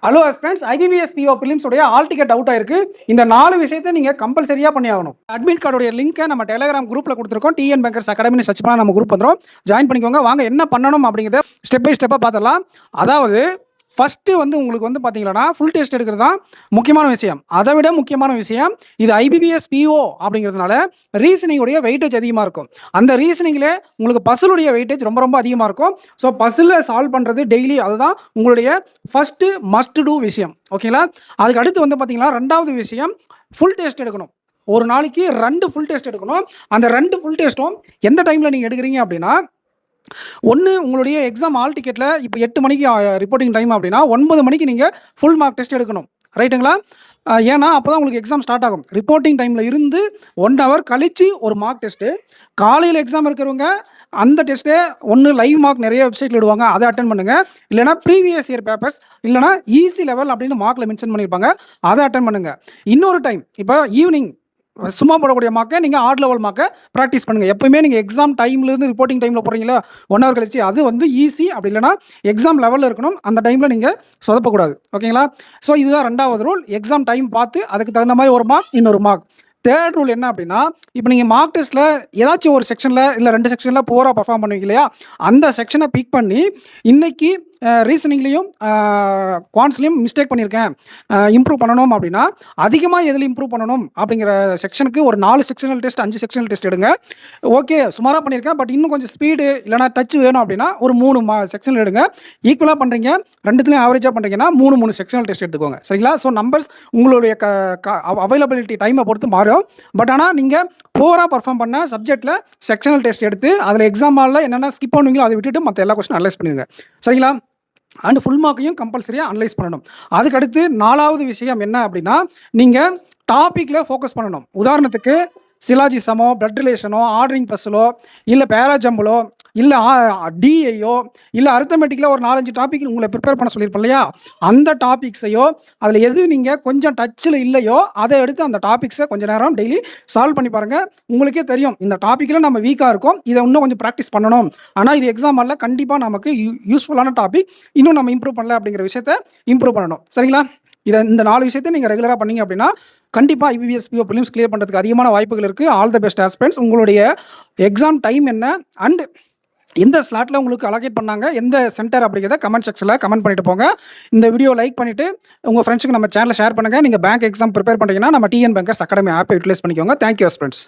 Hello friends, IBPS PO prelims உடைய hall ticket out ஆயிருக்கு. இந்த 4 விஷயத்தை நீங்க கம்பல்சரியா பண்ணி ஆகணும். அட்மிட் கார்டுடைய லிங்கை நம்ம டெலிகிராம் குரூப்ல கொடுத்துருக்கோம். டிஎன் பேங்கர்ஸ் அகாடமி சர்ச் பண்ணா நம்ம குரூப் வந்துடும். ஜாயின் பண்ணிக்கோங்க. வாங்க என்ன பண்ணணும் அப்படிங்கிறத ஸ்டெப் பை ஸ்டெப்பாக பார்த்துடலாம். அதாவது ஃபஸ்ட்டு உங்களுக்கு பார்த்தீங்கன்னா ஃபுல் டெஸ்ட் எடுக்கிறது தான் முக்கியமான விஷயம். அதை விட முக்கியமான விஷயம் இது ஐபிபிஎஸ் பிஓ அப்படிங்கிறதுனால ரீசனிங்குடைய வெயிட்டேஜ் அதிகமாக இருக்கும். அந்த ரீசனிங்கில் உங்களுக்கு பசிலுடைய வெயிட்டேஜ் ரொம்ப ரொம்ப அதிகமாக இருக்கும். ஸோ பசிலை சால்வ் பண்ணுறது டெய்லி அதுதான் உங்களுடைய ஃபஸ்ட்டு மஸ்ட் டூ விஷயம். ஓகேங்களா? அதுக்கு அடுத்து பார்த்தீங்கன்னா ரெண்டாவது விஷயம் ஃபுல் டெஸ்ட் எடுக்கணும். ஒரு நாளைக்கு 2 ஃபுல் டெஸ்ட் எடுக்கணும். அந்த 2 ஃபுல் டெஸ்ட்டும் எந்த டைமில் நீங்கள் எடுக்கிறீங்க அப்படின்னா, ஒன்று உங்களுடைய எக்ஸாம் ஆல் டிக்கெட்டில் இப்போ 8 மணிக்கு ரிப்போர்ட்டிங் டைம் அப்படின்னா 9 மணிக்கு நீங்கள் ஃபுல் மார்க் டெஸ்ட் எடுக்கணும். ரைட்டுங்களா? ஏன்னா அப்போ தான் உங்களுக்கு எக்ஸாம் ஸ்டார்ட் ஆகும். ரிப்போர்ட்டிங் டைமில் இருந்து 1 ஹவர் கழித்து ஒரு மார்க் டெஸ்ட்டு. காலையில் எக்ஸாம் இருக்கிறவங்க அந்த டெஸ்ட்டே ஒன்று லைவ் மார்க் நிறைய வெப்சைட்டில் விடுவாங்க, அதை அட்டன் பண்ணுங்கள். இல்லைனா ப்ரீவியஸ் இயர் பேப்பர்ஸ் இல்லைனா ஈஸி லெவல் அப்படின்னு மார்க்கில் மென்ஷன் பண்ணியிருப்பாங்க, அதை அட்டன் பண்ணுங்கள். இன்னொரு டைம் இப்போ ஈவினிங் சும்மா போடக்கூடிய மார்க்கை நீங்கள் ஆட் லெவல் மார்க்கை ப்ராக்டிஸ் பண்ணுங்கள். எப்போயுமே நீங்கள் எக்ஸாம் டைம்லேருந்து ரிப்போர்ட்டிங் டைமில் போகிறீங்களா 1 ஹவர் கழிச்சு, அது ஈஸி அப்படி இல்லைனா எக்ஸாம் லெவலில் இருக்கணும். அந்த டைமில் நீங்கள் சொதப்பக்கூடாது. ஓகேங்களா? ஸோ இதுதான் 2வது ரூல். எக்ஸாம் டைம் பார்த்து அதுக்கு தகுந்த மாதிரி ஒரு மார்க், இன்னொரு மார்க். 3rd ரூல் என்ன அப்படின்னா, இப்போ நீங்கள் மார்க் டெஸ்ட்டில் ஏதாச்சும் ஒரு செக்ஷனில் இல்லை 2 செக்ஷனில் போராக பர்ஃபார்ம் பண்ணுவீங்க இல்லையா, அந்த செக்ஷனை பிக் பண்ணி இன்றைக்கி ரீசனிங்லேயும் குவான்ஸ்லேயும் மிஸ்டேக் பண்ணியிருக்கேன், இம்ப்ரூவ் பண்ணணும் அப்படின்னா அதிகமாக எதில் இம்ப்ரூவ் பண்ணணும் அப்படிங்கிற செக்ஷனுக்கு ஒரு 4 செக்ஷனல் டெஸ்ட் 5 செக்ஷனல் டெஸ்ட் எடுங்க. ஓகே சுமாராக பண்ணியிருக்கேன், பட் இன்னும் கொஞ்சம் ஸ்பீடு இல்லைனா டச் வேணும் அப்படின்னா ஒரு 3 செக்ஷனல் எடுங்க. ஈக்குவலாக பண்ணுறீங்க, ரெண்டுத்துலையும் ஆவரேஜாக பண்ணுறீங்கன்னா 3 செக்ஷனல் டெஸ்ட் எடுத்துக்கோங்க. சரிங்களா? ஸோ நம்பர்ஸ் உங்களுடைய அவைலபிலிட்டி டைமை பொறுத்து மாறும். பட் ஆனால் நீங்கள் போராக பர்ஃபார்ம் பண்ண சப்ஜெக்டில் செக்ஷனல் டெஸ்ட் எடுத்து அதில் எக்ஸாம் ஹாலில் என்னென்ன ஸ்கிப் பண்ணுவீங்களோ அதை விட்டுட்டு மற்ற எல்லா கொஸ்டின் அனலைஸ் பண்ணிடுங்க. சரிங்களா? அண்ட் ஃபுல் மார்க்கையும் கம்பல்சரியாக அனலைஸ் பண்ணணும். அதுக்கடுத்து 4வது விஷயம் என்ன அப்படின்னா, நீங்கள் டாப்பிக்கில் ஃபோக்கஸ் பண்ணணும். உதாரணத்துக்கு சிலாஜிசமோ, பிளட் ரிலேஷனோ, ஆர்டரிங் பஸ்ஸிலோ, இல்லை பேராஜம்பிளோ, இல்லை டிஐயோ, இல்லை அரித்தமெட்டிக்கில் ஒரு 4-5 டாபிக் உங்களை ப்ரிப்பேர் பண்ண சொல்லியிருப்போம் இல்லையா, அந்த டாபிக்ஸையோ அதில் எது நீங்கள் கொஞ்சம் டச்சில் இல்லையோ அதை எடுத்து அந்த டாபிக்ஸை கொஞ்சம் நேரம் டெய்லி சால்வ் பண்ணி பாருங்கள். உங்களுக்கே தெரியும் இந்த டாப்பிக்கில் நம்ம வீக்காக இருக்கோம், இதை இன்னும் கொஞ்சம் ப்ராக்டிஸ் பண்ணணும், ஆனால் இது எக்ஸாம் ஹாலில் கண்டிப்பாக நமக்கு யூஸ்ஃபுல்லான டாபிக், இன்னும் நம்ம இம்ப்ரூவ் பண்ணல அப்படிங்கிற விஷயத்தை இம்ப்ரூவ் பண்ணணும். சரிங்களா? இந்த 4 விஷயத்தை நீங்கள் ரெகுலராக பண்ணீங்க அப்படின்னா கண்டிப்பாக ஐபிபிஎஸ் பிஓ பிலிம்ஸ் கிளியர் பண்ணுறதுக்கு அதிகமான வாய்ப்புகள் இருக்குது. All the best aspirants. உங்களுடைய எக்ஸாம் டைம் என்ன அண்ட் எந்த ஸ்லாட்டில் உங்களுக்கு அலோகேட் பண்ணாங்க, எந்த சென்டர் அப்படிங்கிறத கமெண்ட் செக்ஷனில் கமெண்ட் பண்ணிட்டு போங்க. இந்த வீடியோ லைக் பண்ணிவிட்டு உங்கள் ஃப்ரெண்ட்ஸுக்கு நம்ம சேனலை ஷேர் பண்ணுங்கள். நீங்கள் பேங்க் எக்ஸாம் ப்ரிப்பேர் பண்ணுறீங்கன்னா நம்ம டிஎன் பேங்கர்ஸ் அகாடமி ஆப்பை யூட்டிலைஸ் பண்ணிக்கோங்க. Thank you aspirants.